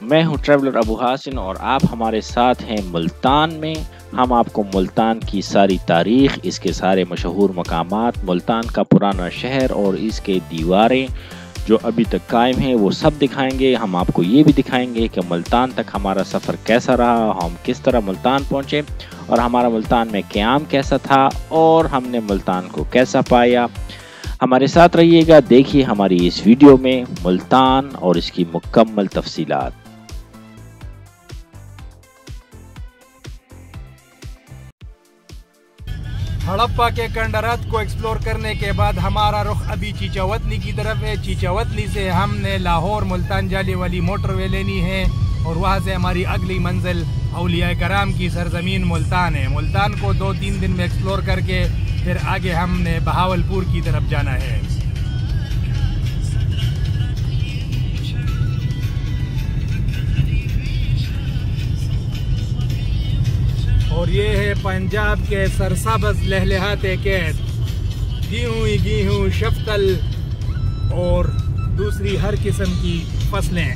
मैं हूं ट्रैवलर अबू हासिन और आप हमारे साथ हैं मुल्तान में। हम आपको मुल्तान की सारी तारीख़, इसके सारे मशहूर मकामात, मुल्तान का पुराना शहर और इसके दीवारें जो अभी तक कायम हैं वो सब दिखाएंगे। हम आपको ये भी दिखाएंगे कि मुल्तान तक हमारा सफ़र कैसा रहा, हम किस तरह मुल्तान पहुँचे और हमारा मुल्तान में क़याम कैसा था और हमने मुल्तान को कैसा पाया। हमारे साथ रहिएगा, देखिए हमारी इस वीडियो में मुल्तान और इसकी मुकम्मल तफसीलात। हड़प्पा के खंडहरात को एक्सप्लोर करने के बाद हमारा रुख अभी चीचावतनी की तरफ है। चीचावतनी से हमने लाहौर मुल्तान जाने वाली मोटरवे लेनी है और वहाँ से हमारी अगली मंजिल औलिया कराम की सरजमीन मुल्तान है। मुल्तान को 2-3 दिन में एक्सप्लोर करके फिर आगे हमने बहावलपुर की तरफ जाना है। और ये है पंजाब के सरसब्ज़ लहलहाते खेत, गेहूँ, शफ्तल और दूसरी हर किस्म की फसलें।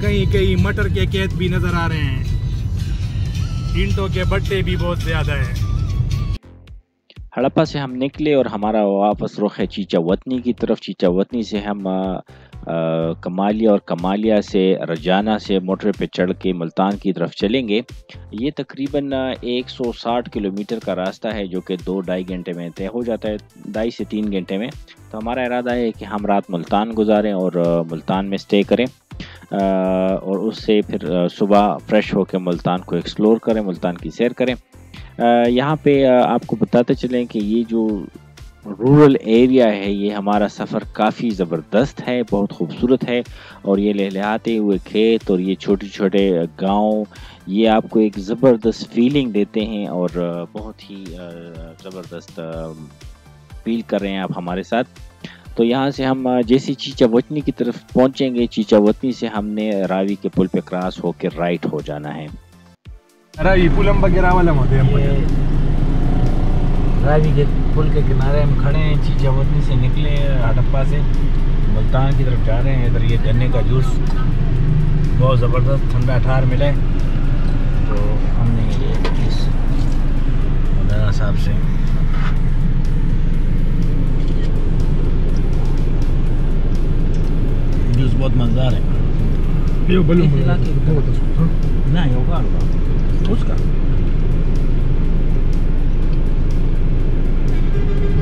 कहीं कहीं मटर के खेत भी नज़र आ रहे हैं। ईंटों के भट्टे भी बहुत ज़्यादा हैं। हड़प्पा से हम निकले और हमारा वापस रुख है चीचावतनी की तरफ। चीचावतनी से हम कमालिया और कमालिया से रजाना से मोटर पे चढ़ के मुल्तान की तरफ चलेंगे। ये तकरीबन 160 किलोमीटर का रास्ता है जो कि 2-2.5 घंटे में तय हो जाता है, 2.5 से 3 घंटे में। तो हमारा इरादा है कि हम रात मुल्तान गुजारें और मुल्तान में स्टे करें और उससे फिर सुबह फ्रेश होकर मुल्तान को एक्सप्लोर करें, मुल्तान की सैर करें। यहाँ पे आपको बताते चलें कि ये जो रूरल एरिया है, ये हमारा सफ़र काफ़ी ज़बरदस्त है, बहुत खूबसूरत है। और ये लहलहाते हुए खेत और ये छोटे छोटे गांव, ये आपको एक ज़बरदस्त फीलिंग देते हैं और बहुत ही ज़बरदस्त फील कर रहे हैं आप हमारे साथ। तो यहाँ से हम जैसे चीचावतनी की तरफ पहुँचेंगे, चीचावतनी से हमने रावी के पुल पे क्रॉस होकर राइट हो जाना है। रावी पुलम वगैरह वाला रावी के पुल के किनारे हम खड़े हैं। चीचावतनी से निकले, हड़प्पा से मुल्तान की तरफ जा रहे हैं। इधर ये गन्ने का जूस बहुत ज़बरदस्त ठंडा ठार मिला है, तो हमने ये इस मौलाना साहब से जूस बहुत मज़ेदार है। ना होगा उसका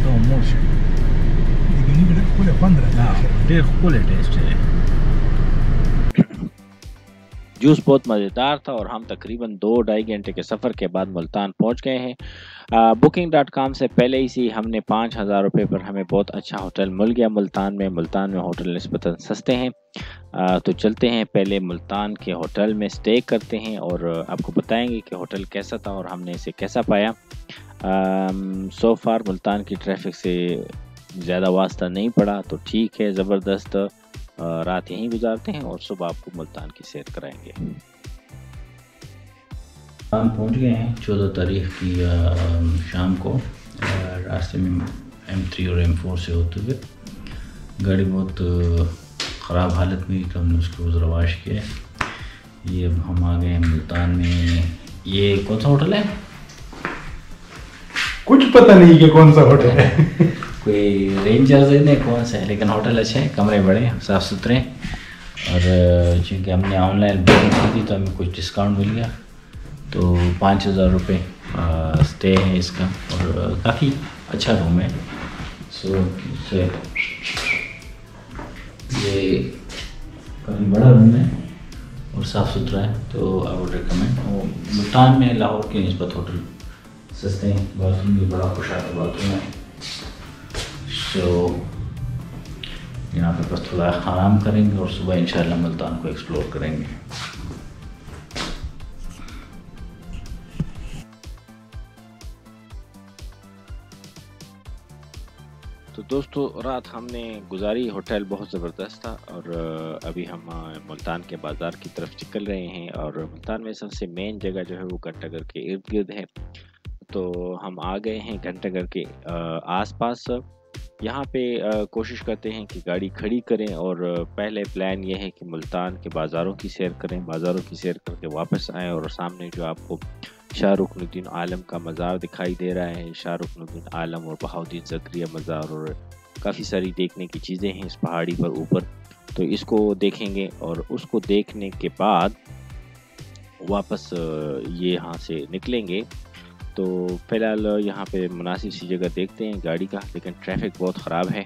तो मोश दिगनी भी खुले 15 देख खुले टेस्ट है। जूस बहुत मज़ेदार था और हम तकरीबन 2-2.5 घंटे के सफ़र के बाद मुल्तान पहुंच गए हैं। Booking.com से पहले ही सी हमने 5,000 रुपये पर हमें बहुत अच्छा होटल मिल गया मुल्तान में। मुल्तान में होटल निस्बतन सस्ते हैं। तो चलते हैं, पहले मुल्तान के होटल में स्टे करते हैं और आपको बताएंगे कि होटल कैसा था और हमने इसे कैसा पाया। सो फार मुल्तान की ट्रैफिक से ज़्यादा वास्ता नहीं पड़ा, तो ठीक है, ज़बरदस्त रात यहीं गुजारते हैं और सुबह आपको मुल्तान की सैर कराएंगे। हम पहुंच गए हैं 14 तारीख की शाम को। रास्ते में M3 और M4 से होते हुए गाड़ी बहुत ख़राब हालत में, तो हमने उसको गुजरवाश किया। ये अब हम आ गए हैं मुल्तान में। ये कौन सा होटल है? कुछ पता नहीं कि कौन सा होटल है। कोई रेंजर्स नहीं कौन सा है, लेकिन होटल अच्छे हैं, कमरे बड़े हैं, साफ़ सुथरे हैं। और चूँकि हमने ऑनलाइन बुकिंग की थी तो हमें कुछ डिस्काउंट मिल गया, तो 5,000 रुपये स्टे है इसका और काफ़ी अच्छा रूम है। सो ये काफ़ी बड़ा रूम है और साफ़ सुथरा है, तो आई वुड रिकमेंड। और मुल्तान में लाहौर के निस्बत होटल सस्ते हैं, बाथरूम भी बड़ा खुशहाल बाथरूम है। सो यहाँ पे बस थोड़ा आराम करेंगे और सुबह इंशाल्लाह मुल्तान को एक्सप्लोर करेंगे। तो दोस्तों, रात हमने गुजारी होटल बहुत ज़बरदस्त था और अभी हम मुल्तान के बाज़ार की तरफ निकल रहे हैं। और मुल्तान में सबसे मेन जगह जो है वो घंटाघर के इर्द गिर्द है, तो हम आ गए हैं घंटाघर के आसपास। यहाँ पे कोशिश करते हैं कि गाड़ी खड़ी करें और पहले प्लान ये है कि मुल्तान के बाज़ारों की सैर करें, बाज़ारों की सैर करके वापस आएँ और सामने जो आपको शाह रुकनुद्दीन आलम का मज़ार दिखाई दे रहा है, शाह रुकनुद्दीन आलम और बहाउद्दीन ज़करिया मज़ार, और काफ़ी सारी देखने की चीज़ें हैं इस पहाड़ी पर ऊपर, तो इसको देखेंगे और उसको देखने के बाद वापस ये यहाँ से निकलेंगे। तो फ़िलहाल यहाँ पे मुनासिब सी जगह देखते हैं गाड़ी का, लेकिन ट्रैफिक बहुत ख़राब है।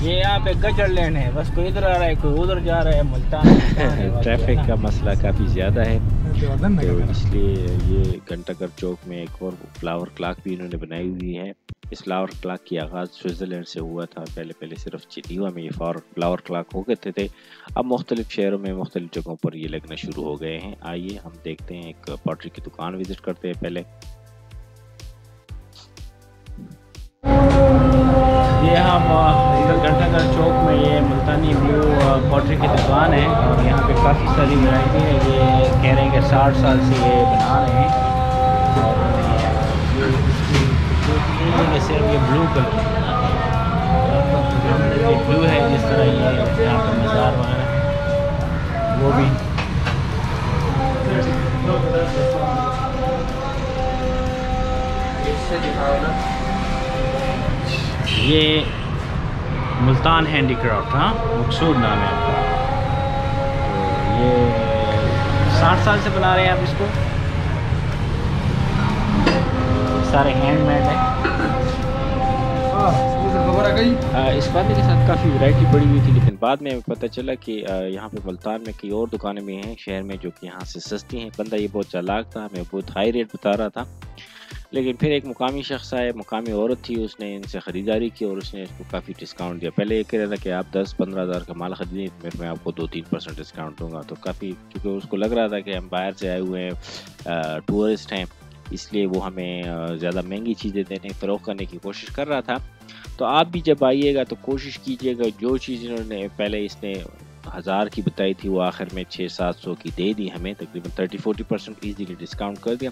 ये यहाँ पे गजर लेन है, बस कोई इधर आ रहा है कोई उधर जा रहा है। मुल्तान ट्रैफिक का मसला काफ़ी ज़्यादा है, तो इसलिए ये घंटाघर चौक में एक और फ्लावर क्लॉक भी इन्होंने बनाई हुई है। इस फ्लावर क्लॉक की आगाज़ स्विट्ज़रलैंड से हुआ था, पहले सिर्फ जिनीवा में ये फ्लावर क्लॉक हो गए थे। अब मुख्तलिफ शहरों में मुख्तलिफ जगहों पर ये लगना शुरू हो गए हैं। आइए हम देखते हैं, एक पॉटरी की दुकान विज़िट करते हैं पहले। ये हम इधर घंटाघर चौक में ये मुल्तानी ब्लू पॉटरी की दुकान है और यहाँ पे काफ़ी सारी वैरायटी है। ये कह रहे हैं कि 60 साल से ये बना रहे हैं और ये सिर्फ ये ब्लू कलर ये ब्लू है, जिस तरह ये यहाँ पे मज़ार वगैरह वो भी ये मुल्तान हैंडीक्राफ्ट, हाँ मकसूद नाम है आपका। तो ये 60 साल से बना रहे हैं आप इसको, सारे हैंडमेड है। इस बात के साथ काफ़ी वैरायटी बढ़ी हुई थी, लेकिन बाद में पता चला कि यहाँ पे मुल्तान में कई और दुकानें भी हैं शहर में जो कि यहाँ से सस्ती हैं। बंदा ये बहुत चालाक था, हमें बहुत हाई रेट बता रहा था, लेकिन फिर एक मुकामी शख्स आए, मुकामी औरत थी, उसने इनसे ख़रीदारी की और उसने इसको काफ़ी डिस्काउंट दिया। पहले ये कह रहा था कि आप 10-15 हज़ार का माल ख़रीदें, मैं आपको 2-3% डिस्काउंट दूंगा। तो काफ़ी, क्योंकि उसको लग रहा था कि हम बाहर से आए हुए हैं, टूरिस्ट हैं, इसलिए वो हमें ज़्यादा महंगी चीज़ें देने फ़रोख्त करने की कोशिश कर रहा था। तो आप भी जब आइएगा तो कोशिश कीजिएगा जो चीज़ इन्होंने पहले इसने 1000 की बताई थी वो आखिर में 600-700 की दे दी हमें, तकरीबन 30-40% ईजीली डिस्काउंट कर दिया।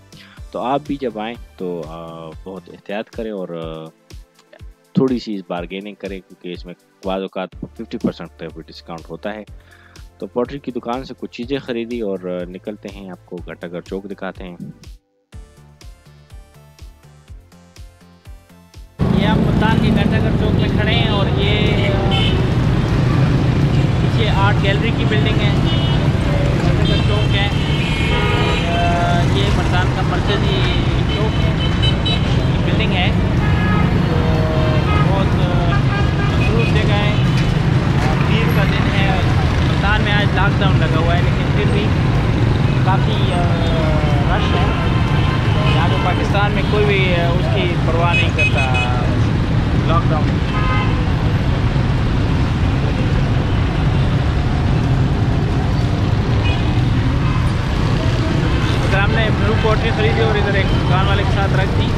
तो आप भी जब आएँ तो बहुत एहतियात करें और थोड़ी सी बारगेनिंग करें, क्योंकि इसमें बाद औक़ात 50% तक भी डिस्काउंट होता है। तो पॉटरी की दुकान से कुछ चीज़ें ख़रीदी और निकलते हैं, आपको घंटाघर चौक दिखाते हैं। ये आप मुल्तान के घंटाघर चौक में खड़े हैं और ये पीछे आर्ट गैलरी की बिल्डिंग है, घंटाघर चौक है। ये मुल्तान का मरकज़ी चौक है, बिल्डिंग है, तो बहुत मशहूर जगह है। ईद का दिन है, मुल्तान में आज लॉकडाउन लगा हुआ है, लेकिन फिर भी काफ़ी रश है। यहाँ तो पाकिस्तान में कोई भी उसकी परवाह नहीं करता लॉकडाउन। इधर हमने ब्लू पॉटरी खरीदी और इधर एक दुकान वाले के साथ रख दी।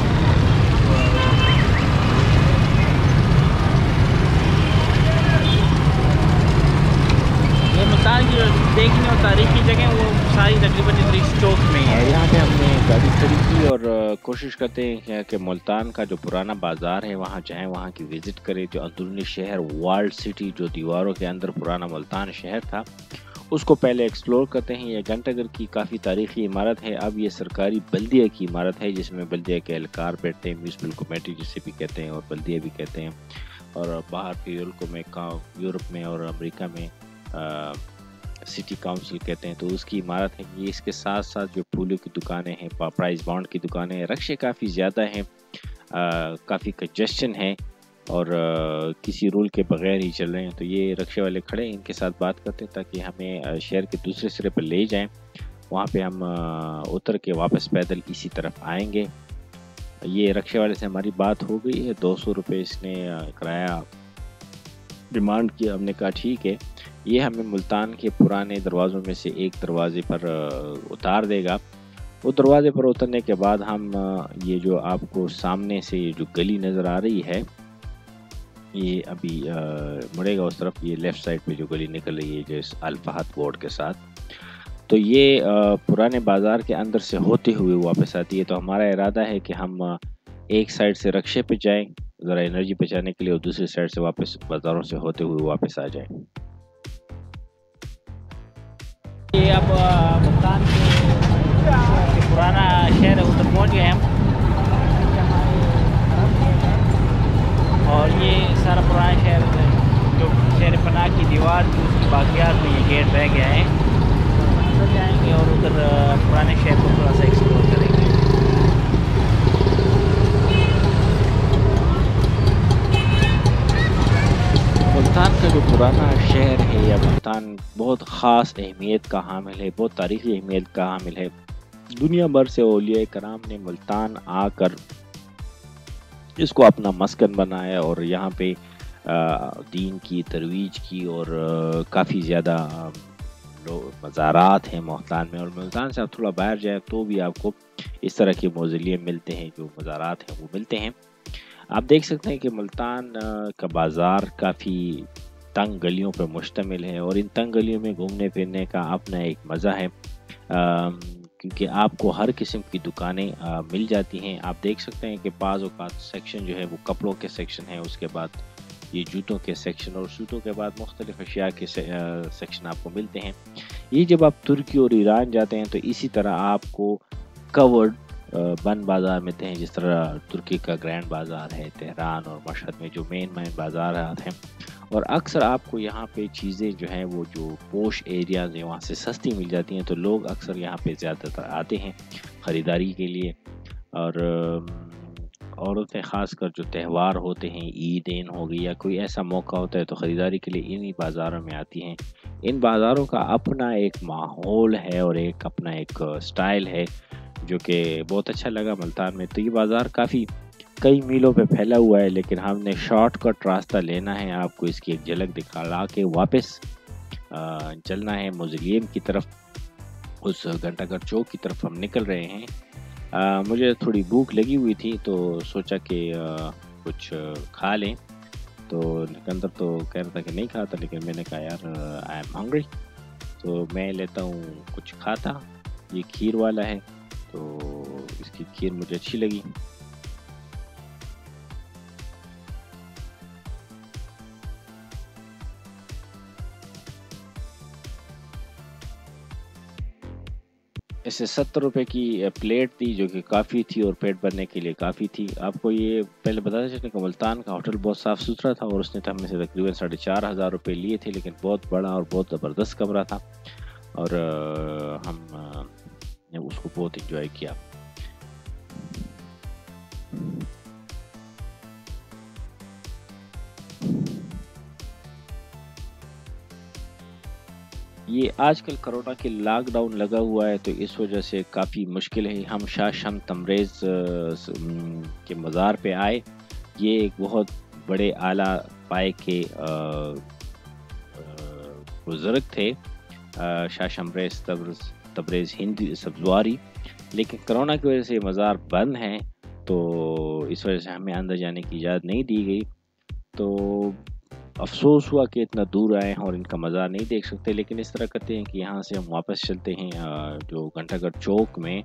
ये मुल्तान की जो देखने और तारीखी जगह वो सारी तकरीबन इधर इस चौक में है। यहाँ पे हमने गाड़ी खड़ी की और कोशिश करते हैं कि मुल्तान का जो पुराना बाज़ार है वहाँ जाएं, वहाँ की विज़िट करें। जो अंदरूनी शहर वर्ल्ड सिटी जो दीवारों के अंदर पुराना मुल्तान शहर था, उसको पहले एक्सप्लोर करते हैं। ये घंटाघर की काफ़ी तारीखी इमारत है। अब ये सरकारी बल्दिया की इमारत है, जिसमें बल्दिया के एहलकार बैठते हैं, म्यूनसिपल कमेटी जिसे भी कहते हैं और बल्दिया भी कहते हैं। और बाहर के मुल्कों में, यूरोप में और अमेरिका में सिटी काउंसिल कहते हैं, तो उसकी इमारत है ये। इसके साथ साथ जो फूलों की दुकानें हैं, प्राइस बॉन्ड की दुकानें हैं, रक्शे काफ़ी ज़्यादा हैं, काफ़ी कंजेशन है और किसी रूल के बगैर ही चल रहे हैं। तो ये रक्शे वाले खड़े हैं, इनके साथ बात करते हैं ताकि हमें शहर के दूसरे सिरे पर ले जाएं। वहाँ पे हम उतर के वापस पैदल इसी तरफ आएंगे। ये रक्शे वाले से हमारी बात हो गई है, 200 रुपये इसने किराया डिमांड किया। हमने कहा ठीक है, ये हमें मुल्तान के पुराने दरवाज़ों में से एक दरवाज़े पर उतार देगा। वो दरवाज़े पर उतरने के बाद हम ये जो आपको सामने से ये जो गली नज़र आ रही है, ये अभी मुड़ेगा उस तरफ, ये लेफ़्ट साइड पे जो गली निकल रही है जो इस अल फहद बोर्ड के साथ, तो ये पुराने बाज़ार के अंदर से होते हुए वापस आती है। तो हमारा इरादा है कि हम एक साइड से रक्शे पे जाएँ ज़रा एनर्जी बचाने के लिए और दूसरी साइड से वापस बाज़ारों से होते हुए वापस आ जाएँ। ये अब मुल्तान के पुराना शहर है उधर पहुँच गए हम, और ये सारा पुराना शहर जो शेर पनाह की दीवार थी उसकी बाकियात में ये गेट रह गया है। अंदर जाएंगे और उधर पुराने शहर को थोड़ा सा एक्सप्लोर करेंगे। मुल्तान का जो पुराना शहर है या मुल्तान बहुत ख़ास अहमियत का हामिल है, बहुत तारीख़ी अहमियत का हामिल है। दुनिया भर से औलिया कराम ने मुल्तान आकर इसको अपना मस्कन बनाया और यहाँ पे दीन की तरवीज की और काफ़ी ज़्यादा मज़ारात हैं मुल्तान में। और मुल्तान से आप थोड़ा बाहर जाए तो भी आपको इस तरह के मौज़िलियम मिलते हैं, जो मज़ारात हैं वो मिलते हैं। आप देख सकते हैं कि मुल्तान का बाज़ार काफ़ी तंग गलियों पर मुश्तमिल है और इन तंग गलियों में घूमने फिरने का अपना एक मज़ा है, क्योंकि आपको हर किस्म की दुकानें मिल जाती हैं। आप देख सकते हैं कि बाज़ औक़ात सेक्शन जो है वो कपड़ों के सेक्शन है, उसके बाद ये जूतों के सेक्शन और जूतों के बाद मुख्तलिफ़ अशिया के सेक्शन आपको मिलते हैं। ये जब आप तुर्की और ईरान जाते हैं तो इसी तरह आपको कवर्ड बंद बाज़ार मिलते हैं, जिस तरह तुर्की का ग्रैंड बाज़ार है तेहरान और मशहद में जो मेन बाज़ार हैं। और अक्सर आपको यहाँ पे चीज़ें जो हैं वो जो पोश एरियाज़ हैं वहाँ से सस्ती मिल जाती हैं, तो लोग अक्सर यहाँ पे ज़्यादातर आते हैं ख़रीदारी के लिए। और औरतें ख़ासकर जो त्यौहार होते हैं, ईदें हो गई या कोई ऐसा मौका होता है तो ख़रीदारी के लिए इन्हीं बाज़ारों में आती हैं। इन बाज़ारों का अपना एक माहौल है और एक अपना एक स्टाइल है जो कि बहुत अच्छा लगा मुल्तान में। तो ये बाज़ार काफ़ी कई मीलों पे फैला हुआ है, लेकिन हमने शॉर्टकट रास्ता लेना है, आपको इसकी एक झलक दिखा के वापस चलना है मौज़िलियम की तरफ। उस घंटाघर चौक की तरफ हम निकल रहे हैं। मुझे थोड़ी भूख लगी हुई थी तो सोचा कि कुछ खा लें, तो निकंदर तो कह रहा था कि नहीं खाता, लेकिन मैंने कहा यार आई एम हंग्री, तो मैं लेता हूँ कुछ खाता। ये खीर वाला है तो इसकी खीर मुझे अच्छी लगी। इसे 70 रुपये की प्लेट थी जो कि काफ़ी थी और पेट भरने के लिए काफ़ी थी। आपको ये पहले बताते चलें कि मुल्तान का होटल बहुत साफ़ सुथरा था और उसने तो हमें से तकरीबन 4,500 रुपये लिए थे, लेकिन बहुत बड़ा और बहुत ज़बरदस्त कमरा था और हमने उसको बहुत इंजॉय किया। ये आजकल कोरोना के लॉकडाउन लगा हुआ है तो इस वजह से काफ़ी मुश्किल है। हम शाह तमरेज़ के मज़ार पे आए। ये एक बहुत बड़े आला पाए के बुज़ुर्ग थे, शाह तबरेज़ हिंदी सब्ज़वारी, लेकिन कोरोना की वजह से मज़ार बंद हैं तो इस वजह से हमें अंदर जाने की इजाज़त नहीं दी गई। तो अफ़सोस हुआ कि इतना दूर आए हैं और इनका मज़ार नहीं देख सकते, लेकिन इस तरह करते हैं कि यहाँ से हम वापस चलते हैं जो घंटाघर चौक में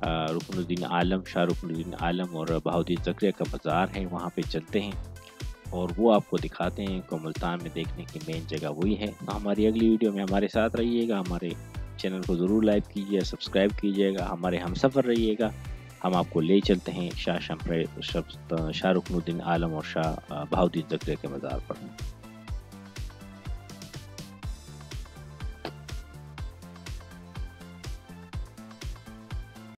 रुकनुद्दीन आलम, शाह रुकनुद्दीन आलम और बहाउद्दीन ज़करिया का बाज़ार है, वहाँ पे चलते हैं और वो आपको दिखाते हैं कि मुल्तान में देखने की मेन जगह वही है। तो हमारी अगली वीडियो में हमारे साथ रहिएगा, हमारे चैनल को ज़रूर लाइक कीजिए, सब्सक्राइब कीजिएगा, हमारे हमसफ़र रहिएगा। हम आपको ले चलते हैं शाह रुकनुद्दीन आलम और शाह बहाउद्दीन ज़करिया के मज़ार पर।